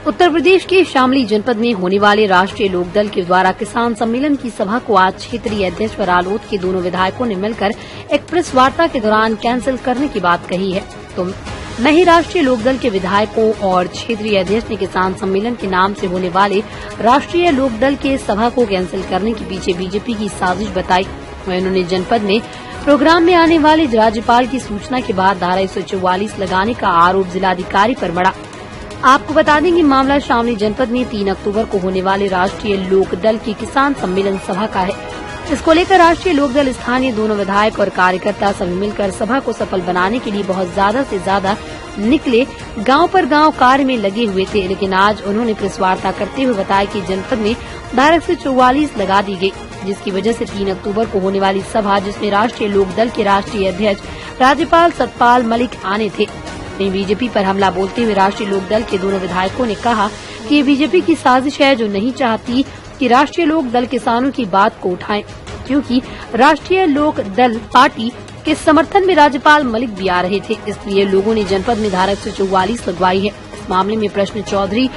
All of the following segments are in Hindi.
उत्तर प्रदेश के शामली जनपद में होने वाले राष्ट्रीय लोकदल के द्वारा किसान सम्मेलन की सभा को आज क्षेत्रीय अध्यक्ष व रालोद के दोनों विधायकों ने मिलकर एक प्रेस वार्ता के दौरान कैंसिल करने की बात कही है। तो मैं ही राष्ट्रीय लोकदल के विधायकों और क्षेत्रीय अध्यक्ष ने किसान सम्मेलन के नाम से होने वाले राष्ट्रीय लोकदल के सभा को कैंसिल करने के पीछे बीजेपी की साजिश बताई। उन्होंने जनपद में प्रोग्राम में आने वाले राज्यपाल की सूचना के बाद धारा 144 लगाने का आरोप जिलाधिकारी पर मढ़ा। आपको बता दें कि मामला शामली जनपद में 3 अक्टूबर को होने वाले राष्ट्रीय लोकदल की किसान सम्मेलन सभा का है। इसको लेकर राष्ट्रीय लोकदल स्थानीय दोनों विधायक और कार्यकर्ता सभी मिलकर सभा को सफल बनाने के लिए बहुत ज्यादा से ज्यादा निकले गांव पर गांव कार्य में लगे हुए थे। लेकिन आज उन्होंने प्रेस वार्ता करते हुए बताया कि जनपद में धारा 144 लगा दी गई, जिसकी वजह से 3 अक्टूबर को होने वाली सभा जिसमें राष्ट्रीय लोकदल के राष्ट्रीय अध्यक्ष राज्यपाल सतपाल मलिक आने थे। बीजेपी पर हमला बोलते हुए राष्ट्रीय लोकदल के दोनों विधायकों ने कहा कि ये बीजेपी की साजिश है जो नहीं चाहती कि राष्ट्रीय लोकदल किसानों की बात को उठाएं, क्योंकि राष्ट्रीय लोकदल पार्टी के समर्थन में राज्यपाल मलिक भी आ रहे थे। इसलिए लोगों ने जनपद में धारा 144 लगवाई है। इस मामले में प्रश्न चौधरी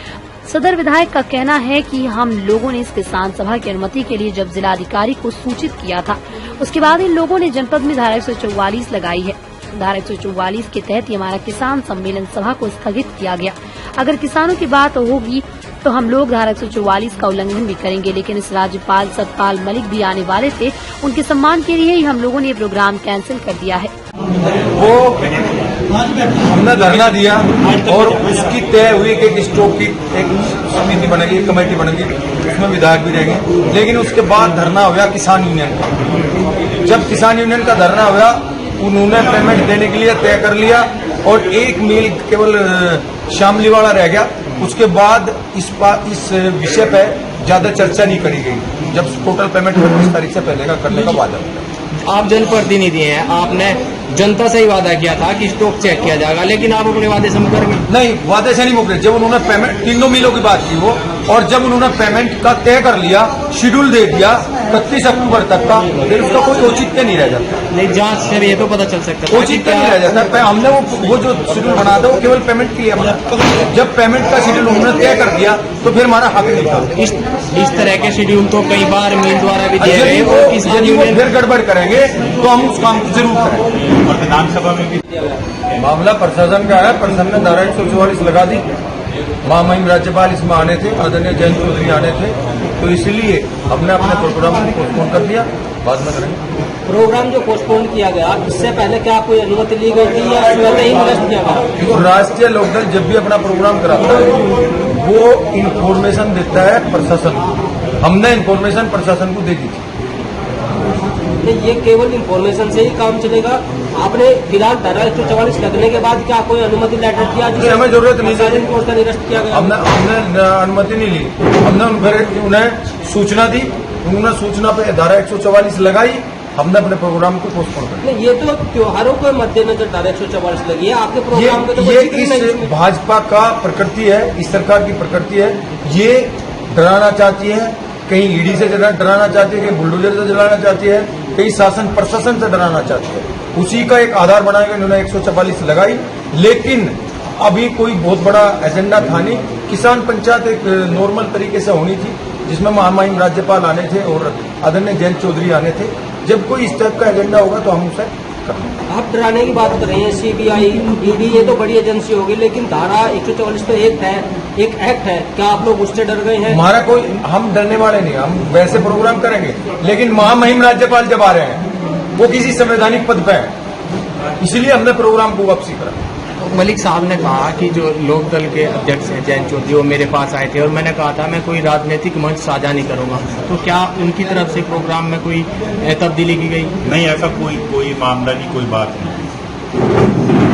सदर विधायक का कहना है कि हम लोगों ने इस किसान सभा की अनुमति के लिए जब जिलाधिकारी को सूचित किया था, उसके बाद इन लोगों ने जनपद में धारा 144 लगाई है। धारा 144 के तहत ही हमारा किसान सम्मेलन सभा को स्थगित किया गया। अगर किसानों की बात होगी तो हम लोग धारा 144 का उल्लंघन भी करेंगे। लेकिन इस राज्यपाल सतपाल मलिक भी आने वाले थे, उनके सम्मान के लिए ही हम लोगों ने ये प्रोग्राम कैंसिल कर दिया है। वो हमने धरना दिया और उसकी तय हुई कि एक स्टॉक की एक समिति बनेगी, कमेटी बनेगी, उसमें विधायक भी रहेंगे। लेकिन उसके बाद धरना हुआ किसान यूनियन का। जब किसान यूनियन का धरना हुआ, उन्होंने पेमेंट देने के लिए तय कर लिया और एक मील केवल शामली वाला रह गया। उसके बाद इस विषय पर ज्यादा चर्चा नहीं करी गई, जब टोटल पेमेंट 25 तारीख से पहले का करने का वादा हुआ। आप जनप्रतिनिधि हैं, आपने जनता से ही वादा किया था कि स्टॉक चेक किया जाएगा, लेकिन आप अपने वादे से मुकर गए। नहीं, वादे से नहीं मुकरे। जब उन्होंने पेमेंट 3 मिलों की बात की वो, और जब उन्होंने पेमेंट का तय कर लिया, शेड्यूल दे दिया 31 अक्टूबर तक का, फिर उसका कोई औचित्य नहीं रह जाता। नहीं, जांच से ये तो पता चल सकता है औचित्य नहीं रह जाता। हमने वो जो शेड्यूल बना था वो केवल पेमेंट की है। जब पेमेंट का शेड्यूल उन्होंने तय कर दिया तो फिर हमारा हक नहीं था। इस तरह के शेड्यूल तो कई बार मील द्वारा भी दिए गए और किसान यूनियन फिर गड़बड़ करेंगे तो हम उस काम को जरूर करेंगे। और विधानसभा में भी मामला प्रशासन का है। प्रशासन ने धारा 144 लगा दी। महामहिम राज्यपाल इसमें आने थे, आदरणीय जयंत चौधरी आने थे, तो इसलिए हमने अपने प्रोग्राम को पोस्टपोन कर दिया। बाद में करेंगे। प्रोग्राम जो पोस्टपोन किया गया, इससे पहले क्या कोई अनुमति ली गई थी या पहले ही निरस्त किया गया? तो राष्ट्रीय लोकदल जब भी अपना प्रोग्राम कराता है वो इन्फॉर्मेशन देता है प्रशासन को। हमने इन्फॉर्मेशन प्रशासन को दे दी थी। ये केवल इन्फॉर्मेशन से ही काम चलेगा? आपने फिलहाल धारा 144 लगने के बाद क्या कोई अनुमति लेटर किया? हमें जरूरत नहीं है। निरस्त किया गया। हमने अनुमति नहीं ली। हमने उन्हें सूचना दी, उन्होंने सूचना पे धारा 144 लगाई। हमने अपने प्रोग्राम को पोस्टपोन कर दिया। ये तो त्योहारों के मद्देनजर धारा 144 लगी है, आपके प्रोग्राम में तो ये इस भाजपा का प्रकृति है, इस सरकार की प्रकृति है। ये डराना चाहती है, कहीं ईडी से डराना चाहती है, कहीं बुलडोजर से डराना चाहती है, कहीं शासन प्रशासन से डराना चाहती है। उसी का एक आधार बनाकर इन्होंने 144 लगाई। लेकिन अभी कोई बहुत बड़ा एजेंडा था नहीं। किसान पंचायत एक नॉर्मल तरीके से होनी थी, जिसमें महामहिम राज्यपाल आने थे और आदरणीय जयंत चौधरी आने थे। जब कोई इस टाइप का एजेंडा होगा तो हम उसे करेंगे। आप डराने की बात कर रहे हैं, सीबीआई, ईडी, ये तो बड़ी एजेंसी होगी, लेकिन धारा 144 तो एक एक्ट है। क्या आप लोग उससे डर गए हैं? हमारा कोई, हम डरने वाले नहीं, हम वैसे प्रोग्राम करेंगे। लेकिन महामहिम राज्यपाल जब आ रहे हैं वो किसी संवैधानिक पद पे है, इसलिए हमने प्रोग्राम को वापसी करा। मलिक साहब ने कहा कि जो लोकदल के अध्यक्ष हैं जयंत चौधरी, वो मेरे पास आए थे और मैंने कहा था मैं कोई राजनीतिक मंच साझा नहीं करूंगा। तो क्या उनकी तरफ से प्रोग्राम में कोई तब्दीली की गई? नहीं, ऐसा कोई मामला नहीं, कोई बात नहीं।